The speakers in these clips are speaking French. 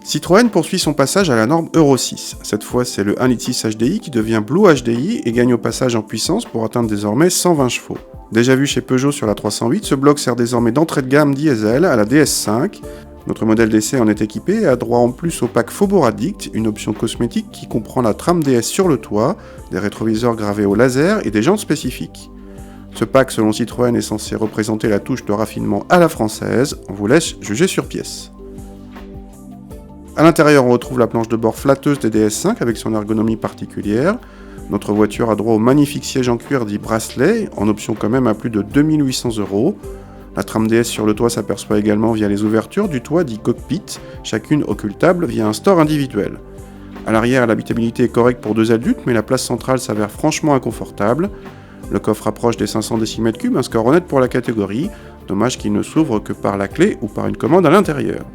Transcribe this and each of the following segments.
Citroën poursuit son passage à la norme Euro 6. Cette fois, c'est le 1.6 Litre HDI qui devient Blue HDI et gagne au passage en puissance pour atteindre désormais 120 chevaux. Déjà vu chez Peugeot sur la 308, ce bloc sert désormais d'entrée de gamme diesel à la DS5. Notre modèle d'essai en est équipé et a droit en plus au pack Faubourg Addict, une option cosmétique qui comprend la trame DS sur le toit, des rétroviseurs gravés au laser et des jantes spécifiques. Ce pack, selon Citroën, est censé représenter la touche de raffinement à la française. On vous laisse juger sur pièce. À l'intérieur, on retrouve la planche de bord flatteuse des DS5 avec son ergonomie particulière. Notre voiture a droit au magnifique siège en cuir dit bracelet, en option quand même à plus de 2800 €. La trame DS sur le toit s'aperçoit également via les ouvertures du toit dit cockpit, chacune occultable via un store individuel. À l'arrière, l'habitabilité est correcte pour 2 adultes, mais la place centrale s'avère franchement inconfortable. Le coffre approche des 500 décimètres-cubes, un score honnête pour la catégorie. Dommage qu'il ne s'ouvre que par la clé ou par une commande à l'intérieur.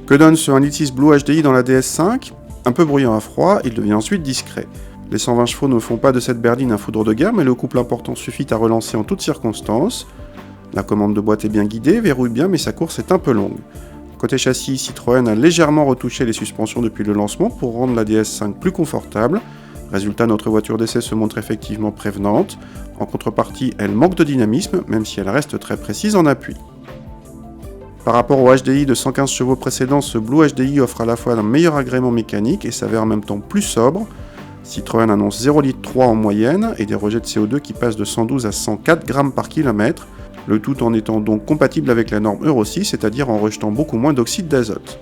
Que donne ce 1.6 Blue HDI dans la DS5 ? Un peu bruyant à froid, il devient ensuite discret. Les 120 chevaux ne font pas de cette berline un foudre de guerre, mais le couple important suffit à relancer en toutes circonstances. La commande de boîte est bien guidée, verrouille bien, mais sa course est un peu longue. Côté châssis, Citroën a légèrement retouché les suspensions depuis le lancement pour rendre la DS5 plus confortable. Résultat, notre voiture d'essai se montre effectivement prévenante. En contrepartie, elle manque de dynamisme, même si elle reste très précise en appui. Par rapport au HDI de 115 chevaux précédent, ce Blue HDI offre à la fois un meilleur agrément mécanique et s'avère en même temps plus sobre. Citroën annonce 0,3 litre en moyenne et des rejets de CO2 qui passent de 112 à 104 grammes par kilomètre, le tout en étant donc compatible avec la norme Euro 6, c'est-à-dire en rejetant beaucoup moins d'oxyde d'azote.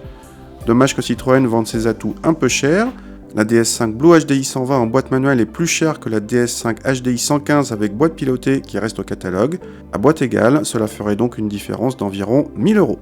Dommage que Citroën vende ses atouts un peu cher. La DS5 Blue HDI 120 en boîte manuelle est plus chère que la DS5 HDI 115 avec boîte pilotée qui reste au catalogue. À boîte égale, cela ferait donc une différence d'environ 1000 €.